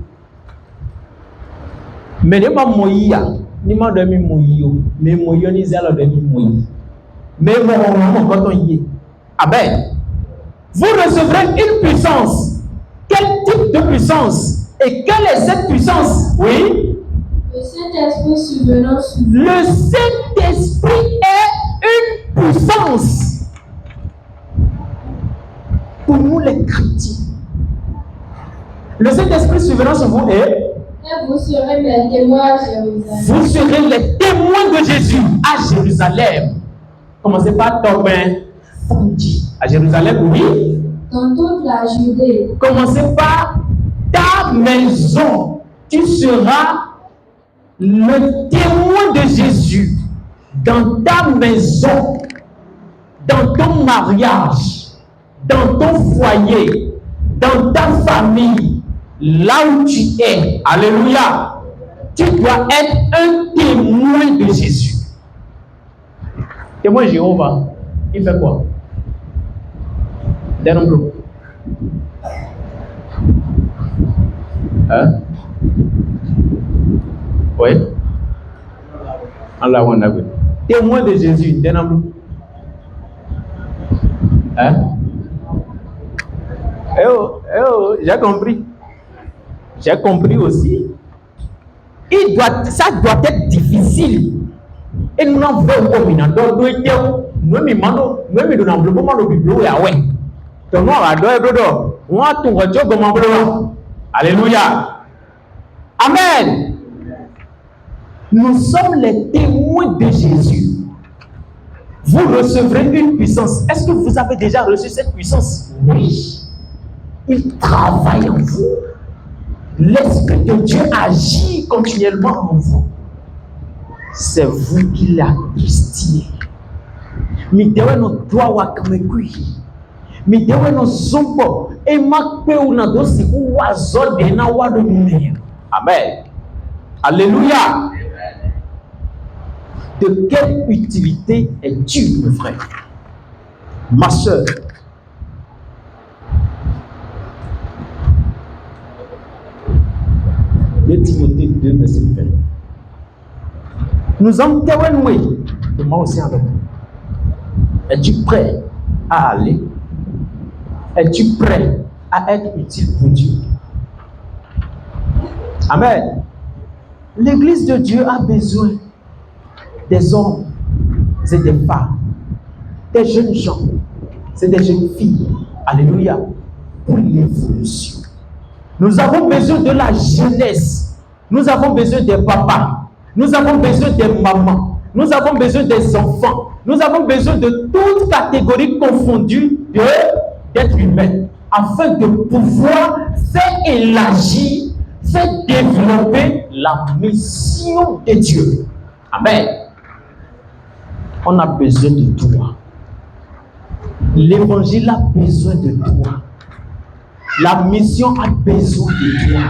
Mais ne pas moïa, ni ma demi moïo, mais moïo ni zéro demi moï. Mais mon coton y est. Amen. Vous recevrez une puissance. Quel type de puissance? Et quelle est cette puissance? Oui. Le Saint-Esprit survenant sur vous. Le Saint-Esprit est une puissance pour nous les chrétiens. Le Saint-Esprit survenant sur vous est. Et vous serez mes témoins à Jérusalem. Vous serez les témoins de Jésus à Jérusalem. Commencez par Tobin Fondi. À Jérusalem, oui. Dans toute la Judée. Commencez par ta maison. Tu seras le témoin de Jésus dans ta maison, dans ton mariage, dans ton foyer, dans ta famille, là où tu es. Alléluia. Tu dois être un témoin de Jésus. Témoin Jéhovah, il fait quoi? Donne-nous. Hein? Oui. Allah wanda good. Témoin de Jésus, donne-nous. Hein? J'ai compris. J'ai compris aussi. Ça doit être difficile. Et nous n'en voulons pas maintenant. Donc, nous demandons, nous n'enveloppons pas le biblio et ouais. Donc, nous avons alléluia. Amen. Nous sommes les témoins de Jésus. Vous recevrez une puissance. Est-ce que vous avez déjà reçu cette puissance? Oui. Il travaille en vous. L'Esprit de Dieu agit continuellement en vous. C'est vous qui l'avez destiné. Midewe no doa wa kamekui. Midewe no zombo. E makpe una dosi uwa zode na wado mine. Amen. Alléluia. De quelle utilité es-tu, mon frère? Ma soeur. De Timothée 2, verset 20. Nous sommes témoins de moi aussi avec vous. Es-tu prêt à aller? Es-tu prêt à être utile pour Dieu? Amen. L'église de Dieu a besoin des hommes et des femmes, des jeunes gens, c'est des jeunes filles. Alléluia. Pour l'évolution. Nous avons besoin de la jeunesse. Nous avons besoin des papas. Nous avons besoin des mamans. Nous avons besoin des enfants. Nous avons besoin de toutes catégories confondues d'êtres humains afin de pouvoir faire élargir, faire développer la mission de Dieu. Amen. On a besoin de toi. L'évangile a besoin de toi. La mission a besoin de toi.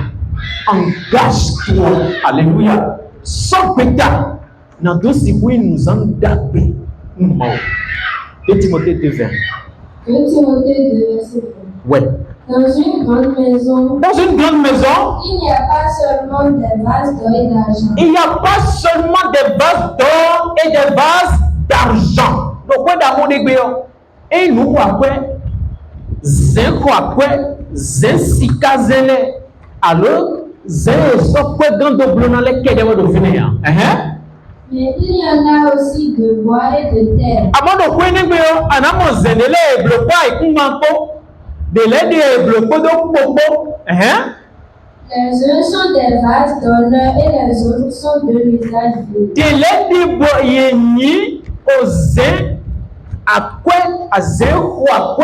Engage-toi. Alléluia. Sans pétard. Dans tout ce qui nous engage. De Timothée 2, 20. De Timothée 2, verset 20. Ouais. Dans une grande maison, il n'y a pas seulement des vases d'or et d'argent. Il n'y a pas seulement des vases d'or et des vases d'argent. Donc, quoi d'amour des béons? Et nous, quoi, zin quoi, zin sika zene. Alors, zin so quoi dans de bleu dans les quais de venir. Mais il y en a aussi de bois et de terre. Avant de quoi des béons, on a mon zenele et bleu quoi et kumako. De l'aide et bleu quoi de popo. Les uns sont des vases d'honneur et les autres sont de l'usage vulgaire. De l'aide boyeni aux zin à quoi à zin quoi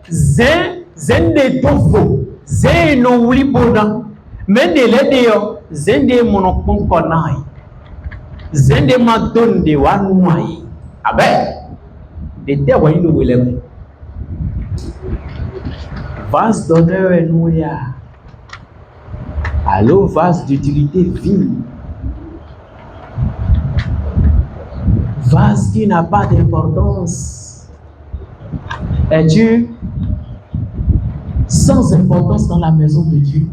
zen de tovo zen no wuli bona mais de l'aide yo zen de monopon konai zen de madon de wanwai abe de te wa ino wele vase d'honneur et nouya. Allô, vase d'utilité fine. Vase qui n'a pas d'importance. Es-tu sans importance dans la maison de Dieu?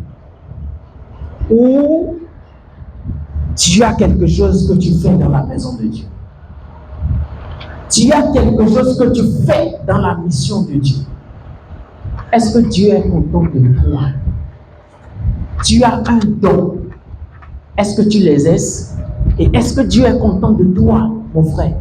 Ou tu as quelque chose que tu fais dans la maison de Dieu? Tu as quelque chose que tu fais dans la mission de Dieu? Est-ce que Dieu est content de toi? Tu as un don. Est-ce que tu l'exerces? Et est-ce que Dieu est content de toi, mon frère?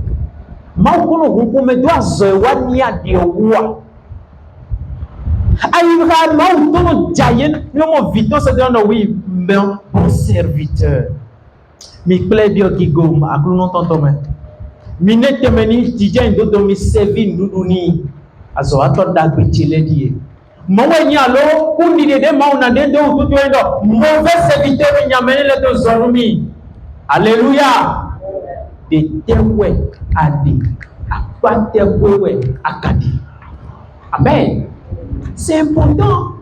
Oui, bon serviteur. Mi plaît Dieu qui gomme, à clou non tant minute meni DJ ndo mi servi nduduni. Aso ato dagbe ledi. Mawenyi alo kundi de mauna de do tutuendo mauvais serviteur nyamene le to zorumi. Alléluia. De tewe adi apate wewe akadi. Amen. C'est important.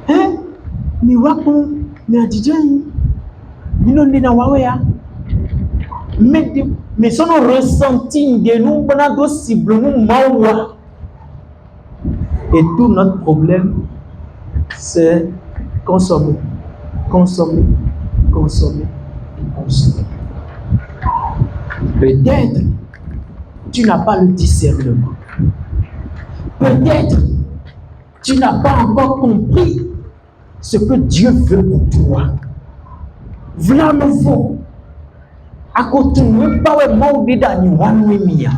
Hein? Mi wako mi DJ mino ndina wawe ya. Mais son ressenti de nous pendant deux cibles nous mawa. Et tout notre problème, c'est consommer, consommer, consommer et consommer. Peut-être tu n'as pas le discernement. Peut-être tu n'as pas encore compris ce que Dieu veut pour toi. Voilà le faux. À côté de moi, pas de maudida ni wanwimia.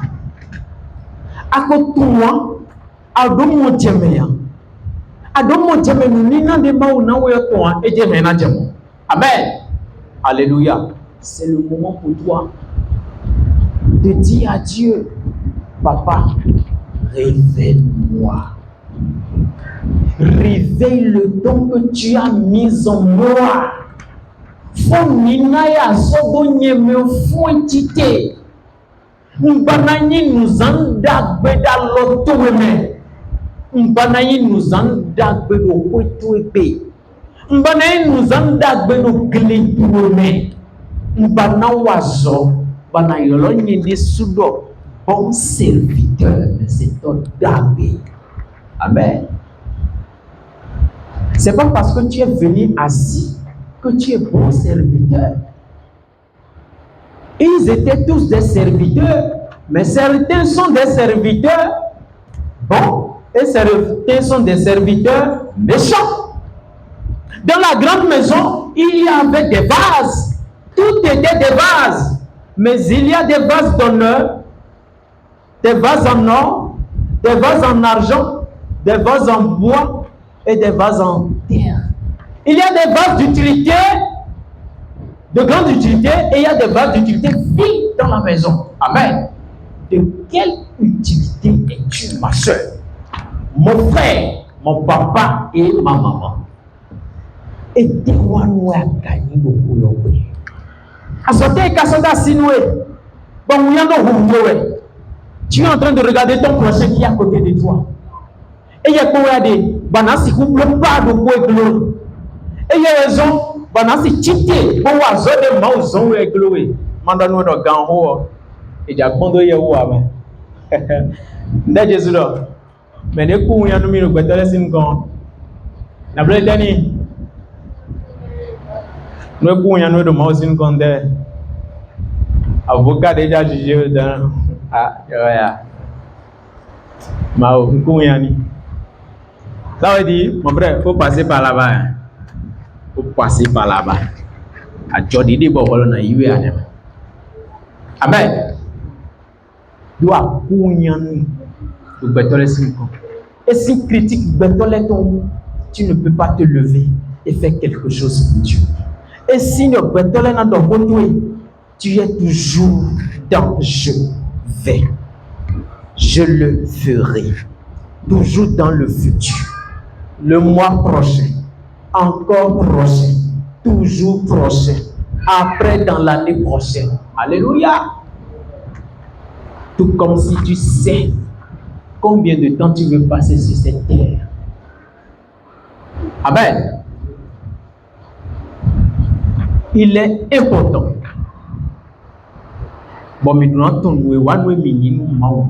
À côté de moi, adomo djemea. Adomo djeme ni nande mauna wekoa et djemena djemo. Amen. Alléluia. C'est le moment pour toi de dire à Dieu, Papa, révèle-moi. Réveille le don que tu as mis en moi. Fonina ya sobonye me fontite. Mbanani nous anda beda lotoweme. Mbanani nous anda bedo kwetuebe. Mbanani nous anda bedo gletueme. Mbana wazo bana yolonye de sudo bon serviteur c'est ton dabe. Amen. C'est pas parce que tu es venu assis que tu es bon serviteur. Ils étaient tous des serviteurs, mais certains sont des serviteurs bons et certains sont des serviteurs méchants. Dans la grande maison, il y avait des vases. Tout était des vases. Mais il y a des vases d'honneur, des vases en or, des vases en argent, des vases en bois et des vases en terre. Il y a des vases d'utilité, de grande utilité, et il y a des vases d'utilité vides dans la maison. Amen. De quelle utilité es-tu, ma soeur, mon frère, mon papa et ma maman? Et dis-moi, nous à gagner beaucoup de temps. Tu es en train de regarder ton prochain qui est à côté de toi. Et il y a quoi de banasi couple pas de quoi gloire. Et il y a raison banasi chité pour oiseau de mauzon et gloire. Mandano no ganho et ya kondo ye wa mais. Nda Jésus là. Mais les coups, il y a nous, nous laisser une grande. La blague dernière. Nous, coups, il y a nous de moi aussi une grande. Avocat déjà jugé dans. Ah, ouais. Mao, coups, il y a ni. Ça veut dire, mon frère, il faut passer par là-bas. Il faut passer par là-bas. À Jodi, il faut aller dans l'UE. Amen. Doit couiller. Et si critique tu ne peux pas te lever et faire quelque chose pour Dieu. Et si tu es toujours dans je vais, je le ferai, toujours dans le futur, le mois prochain, encore prochain, toujours prochain, après dans l'année prochaine. Alléluia. Tout comme si tu sais combien de temps tu veux passer sur cette terre. Amen. Il est important. Bon, mais nous avons nous maou.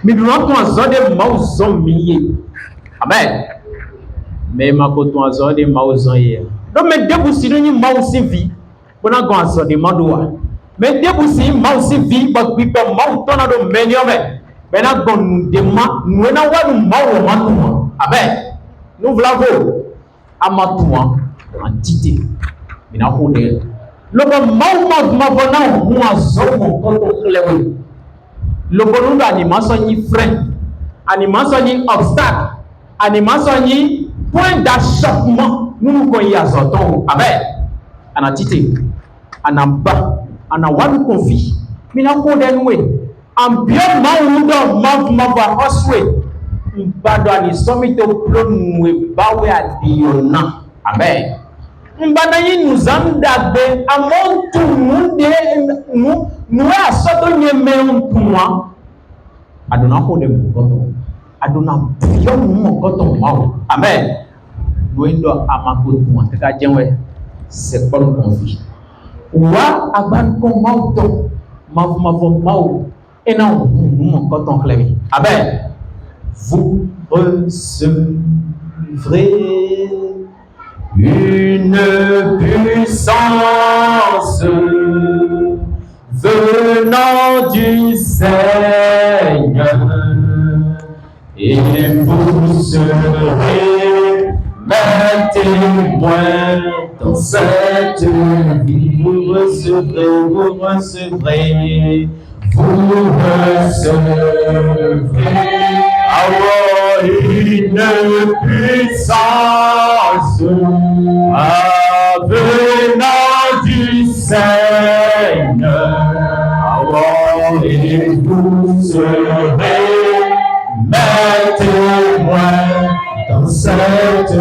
Mais nous avons zone maou zone millier. Amen. Mais ma coton zone maou zone. Donc mais dès que si nous maou si vie, on a gagné zone madoua. Mais dès que si maou si vie, parce que maou ton a de meilleur. Maintenant, nous demandons, nous avons Amen. Nous voulons Amatoua, entité. Nous avons le bon animation ni frein, animation ni obstacle, animation ni point d'achoppement. Nous connaissons Amen. En entité, en amba, en awan confie. Nous avons en bien maoudo mava oswe mbado ani somito plonwe bawe adiona. Amen. Mbana yi nuzanda be amontu munde nu asoto nyeme untuwa adona ko de mukoto adona biyo mukoto mawo. Amen. Loindo amakotu ataka jenwe c'est pas conflit wa aban ko mauto mawo. Et non, quand on clé. Amen. Vous recevrez une puissance venant du Seigneur et vous serez mes témoins dans cette vie. Vous recevrez. Vous recevrez avoir une puissance venant du Seigneur et vous serez mes témoins dans cette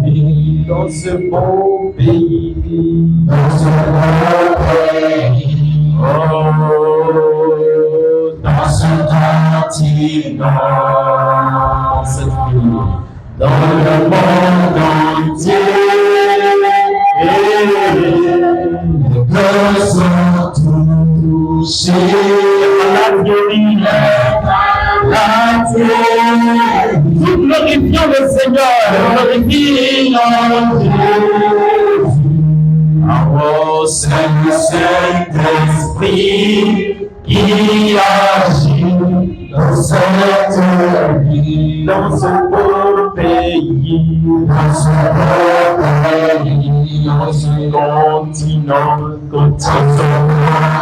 vie, dans ce beau pays, dans ce beau pays. Oh, dans ce continent, dans cette ville, dans le monde entier, les cœurs sont touchés par la terre. Nous glorifions le Seigneur, glorifions Jésus. Oh, Saint-Esprit qui agit dans cette vie, dans ce beau pays, dans ce continent, dans le monde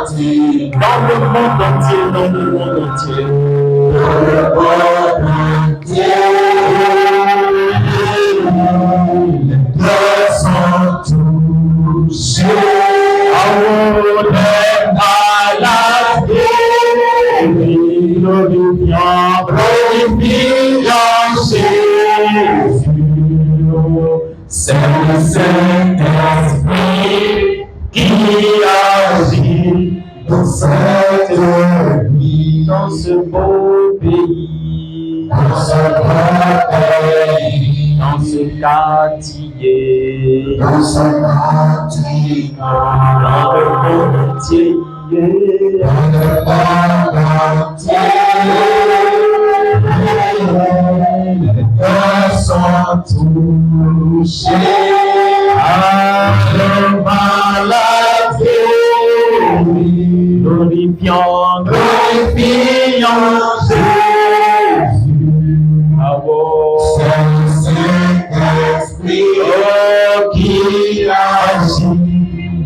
entier, dans le monde entier, dans le monde entier. Les cœurs sont touchés. C'est le Saint-Esprit qui agit dans cette vie, dans ce beau pays, dans ce beau pays, dans ce quartier, dans ce quartier, dans le monde entier, dans le monde entier. sont touchés à leur maladie. Glorifions Jésus. Saint-Esprit, oh, qui agit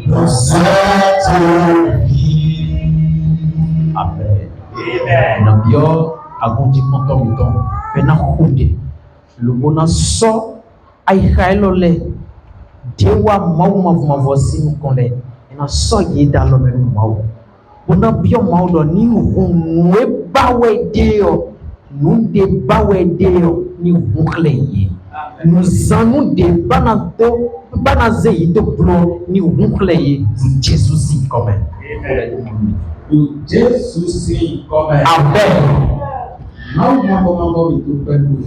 dans cette vie. Amen. Nambio agonji kontomiton pena hunde lubona so ai khailole dewa mauma mavosi mkonle ina so yeda lo menu mau bona bio mau do ni hunwe bawe deo nunde bawe deo ni hunkleye nous allons de banaze de blo ni hunkleye Jesus comme Jésus comme Amen.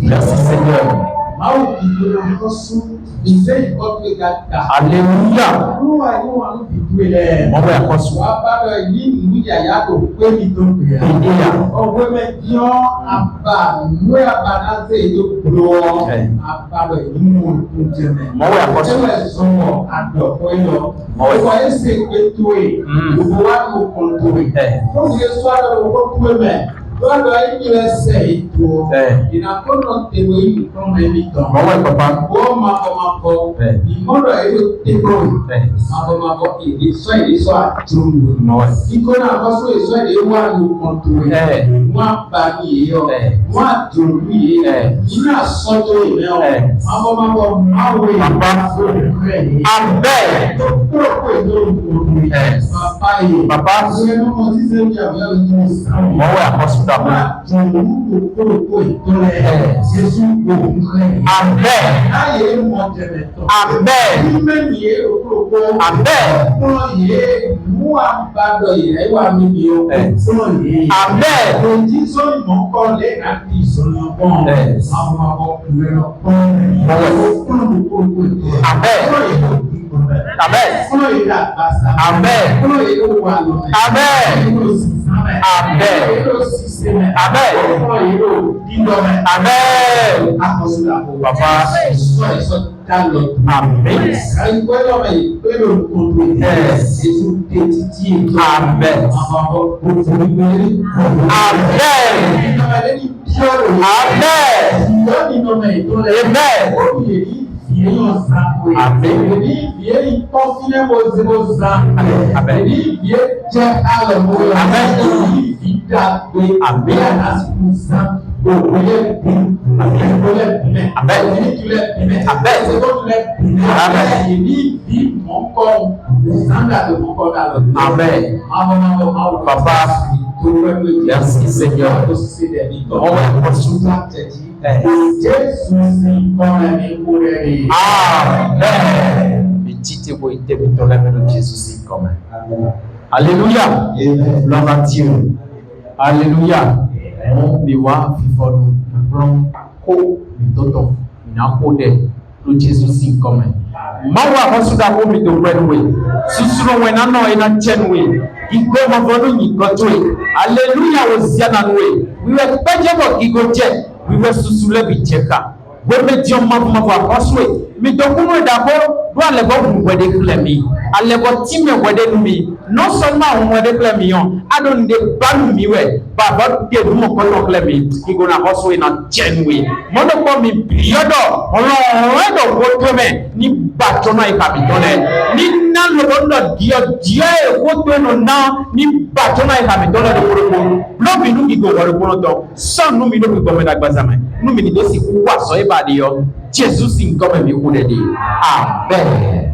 Merci Seigneur. Alléluia. Papa, merci Seigneur. Alléluia. Gloire à Dieu. Alléluia. Mon biwa fifonu from ko mitoto na kode lo Jesus comme mawa hosuda ko mi do redwe susuro wena no ina chenwe igo mavono ni gotwe. Alléluia osiana we we peje ko gigoje we we susule bicheka we me diom mavo hoswe mi do kuno da ko do ale bo wede klemi ale bo time wede mi non seulement on wede klemi on adon de banu mi we baba de mo ko to klemi igo na hoswe na chenwe mono ko mi biodo olo do ko me ni batona ikabitole ni na lo do dio ko to no na ni batona ikabitole do ko lo bi nu igo woro ko to so nu mi do ko me da gbazama nu mi ni do si ku wa so e ba de yo Jesus in come mi ku de. Amen.